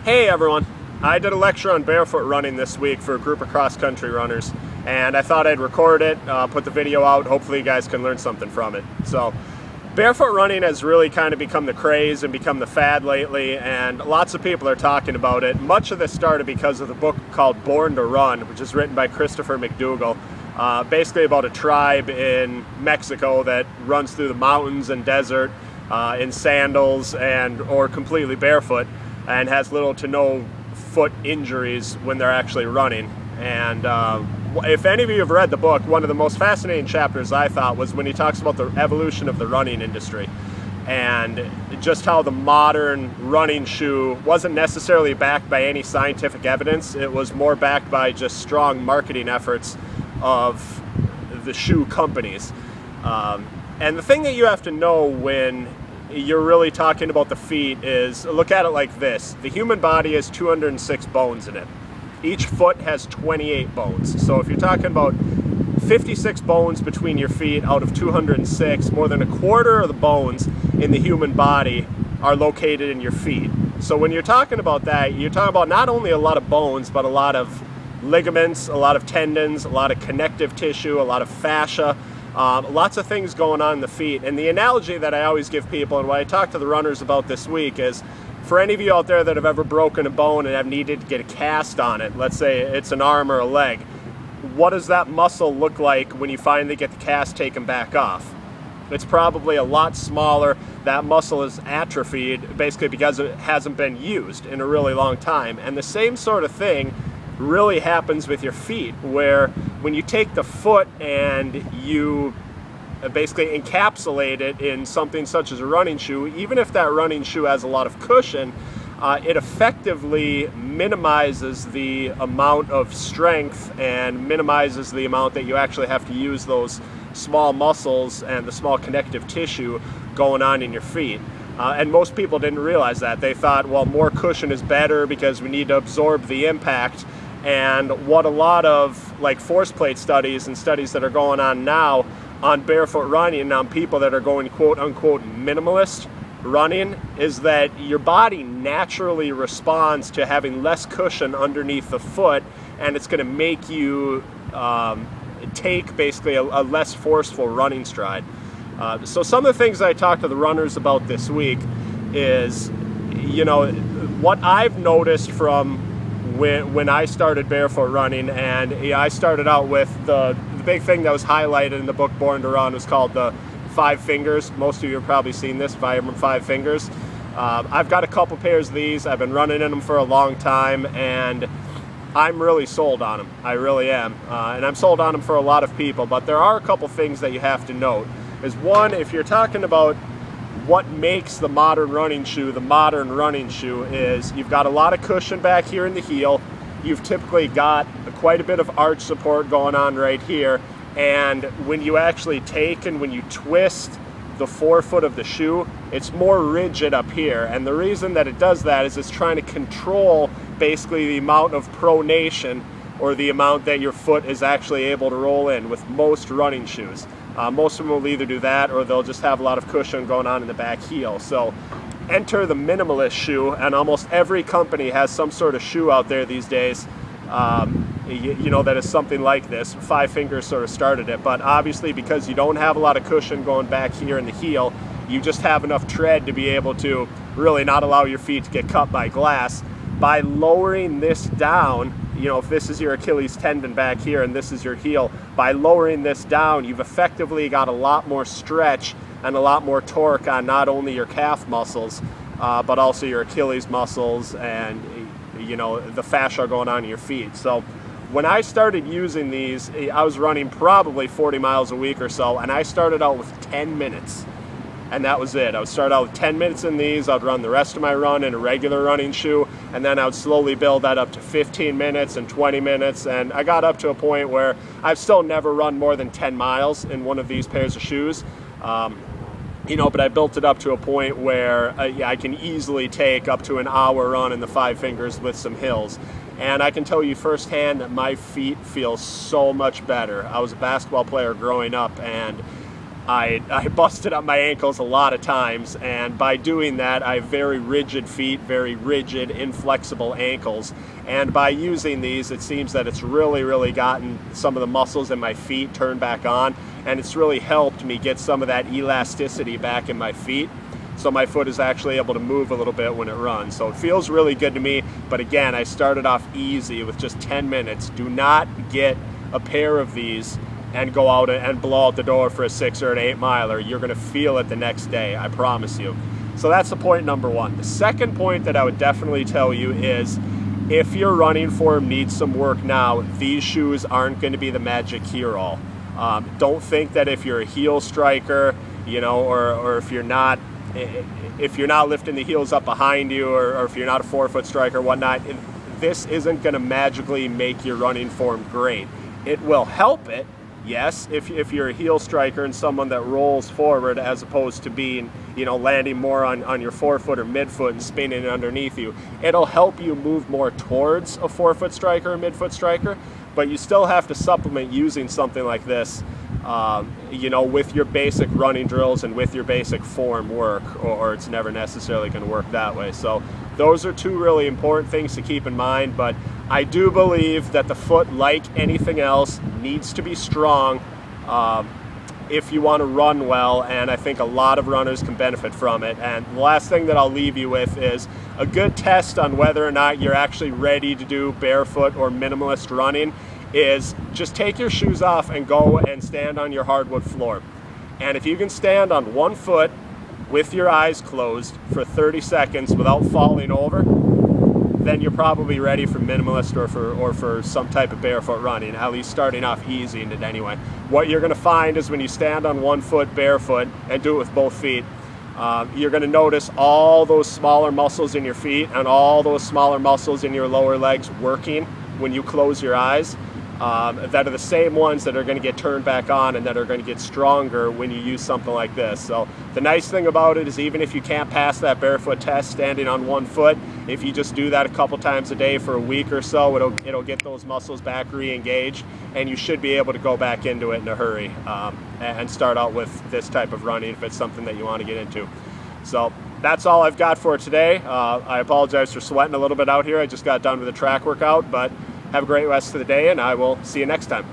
Hey everyone, I did a lecture on barefoot running this week for a group of cross-country runners, and I thought I'd record it, put the video out. Hopefully you guys can learn something from it. So, barefoot running has really kind of become the craze and become the fad lately, and lots of people are talking about it. Much of this started because of the book called Born to Run, which is written by Christopher McDougall, basically about a tribe in Mexico that runs through the mountains and desert in sandals or completely barefoot, and has little to no foot injuries when they're actually running. And if any of you have read the book, one of the most fascinating chapters I thought was when he talks about the evolution of the running industry and just how the modern running shoe wasn't necessarily backed by any scientific evidence. It was more backed by just strong marketing efforts of the shoe companies. And the thing that you have to know when you're really talking about the feet is, look at it like this. The human body has 206 bones in it. Each foot has 28 bones. So if you're talking about 56 bones between your feet out of 206, more than a quarter of the bones in the human body are located in your feet. So when you're talking about that, you're talking about not only a lot of bones, but a lot of ligaments, a lot of tendons, a lot of connective tissue, a lot of fascia. Lots of things going on in the feet. And the analogy that I always give people, and what I talk to the runners about this week, is for any of you out there that have ever broken a bone and have needed to get a cast on it, let's say it's an arm or a leg, what does that muscle look like when you finally get the cast taken back off? It's probably a lot smaller. That muscle is atrophied basically because it hasn't been used in a really long time. And the same sort of thing really happens with your feet, where when you take the foot and you basically encapsulate it in something such as a running shoe, even if that running shoe has a lot of cushion, it effectively minimizes the amount of strength and minimizes the amount that you actually have to use those small muscles and the small connective tissue going on in your feet. And most people didn't realize that. They thought, well, more cushion is better because we need to absorb the impact. And what a lot of like force plate studies and studies that are going on now on barefoot running and on people that are going quote unquote minimalist running is that your body naturally responds to having less cushion underneath the foot, and it's going to make you take basically a less forceful running stride. So some of the things I talked to the runners about this week is, you know, what I've noticed from when I started barefoot running, and I started out with the big thing that was highlighted in the book Born to Run was called the 5 fingers. Most of you have probably seen this, 5 fingers. I've got a couple pairs of these. I've been running in them for a long time, and I'm really sold on them. I really am. And I'm sold on them for a lot of people, but there are a couple things that you have to note. Is one, if you're talking about what makes the modern running shoe is you've got a lot of cushion back here in the heel. You've typically got quite a bit of arch support going on right here, and when you actually take and when you twist the forefoot of the shoe, it's more rigid up here. And the reason that it does that is it's trying to control basically the amount of pronation, or the amount that your foot is actually able to roll in with most running shoes. Most of them will either do that or they'll just have a lot of cushion going on in the back heel. So enter the minimalist shoe, and almost every company has some sort of shoe out there these days, you know, that is something like this. 5 fingers sort of started it, but obviously because you don't have a lot of cushion going back here in the heel, you just have enough tread to be able to really not allow your feet to get cut by glass. By lowering this down, you know, if this is your Achilles tendon back here and this is your heel, by lowering this down, you've effectively got a lot more stretch and a lot more torque on not only your calf muscles, but also your Achilles muscles and, you know, the fascia going on in your feet. So when I started using these, I was running probably 40 miles a week or so, and I started out with 10 minutes. And that was it. I would start out with 10 minutes in these. I'd run the rest of my run in a regular running shoe, and then I would slowly build that up to 15 minutes and 20 minutes. And I got up to a point where I've still never run more than 10 miles in one of these pairs of shoes. You know, but I built it up to a point where I can easily take up to an hour run in the 5 fingers with some hills. And I can tell you firsthand that my feet feel so much better. I was a basketball player growing up, and I busted up my ankles a lot of times, and by doing that I have very rigid feet, very rigid, inflexible ankles, and by using these it seems that it's really gotten some of the muscles in my feet turned back on, and it's really helped me get some of that elasticity back in my feet, so my foot is actually able to move a little bit when it runs. So it feels really good to me, but again, I started off easy with just 10 minutes. Do not get a pair of these and go out and blow out the door for a 6 or an 8 miler. You're going to feel it the next day, I promise you. So that's the point number one. The second point that I would definitely tell you is, if your running form needs some work now, these shoes aren't going to be the magic cure-all. Don't think that if you're a heel striker, you know, or if you're not lifting the heels up behind you, or if you're not a forefoot striker or whatnot, this isn't going to magically make your running form great. It will help it, yes, if you're a heel striker and someone that rolls forward as opposed to being, you know, landing more on your forefoot or midfoot and spinning it underneath you. It'll help you move more towards a forefoot striker or midfoot striker, but you still have to supplement using something like this, you know, with your basic running drills and with your basic form work, or it's never necessarily going to work that way. So those are two really important things to keep in mind, but I do believe that the foot, like anything else, needs to be strong if you want to run well, and I think a lot of runners can benefit from it. And the last thing that I'll leave you with is a good test on whether or not you're actually ready to do barefoot or minimalist running is just take your shoes off and go and stand on your hardwood floor. And if you can stand on one foot with your eyes closed for 30 seconds without falling over, then you're probably ready for minimalist or for some type of barefoot running, at least starting off easy in it anyway. What you're going to find is when you stand on one foot barefoot and do it with both feet, you're going to notice all those smaller muscles in your feet and all those smaller muscles in your lower legs working when you close your eyes. That are the same ones that are going to get turned back on and that are going to get stronger when you use something like this. So the nice thing about it is, even if you can't pass that barefoot test standing on one foot, if you just do that a couple times a day for a week or so, it'll get those muscles back re-engaged, and you should be able to go back into it in a hurry and start out with this type of running if it's something that you want to get into. So that's all I've got for today. I apologize for sweating a little bit out here. I just got done with a track workout, but have a great rest of the day, and I will see you next time.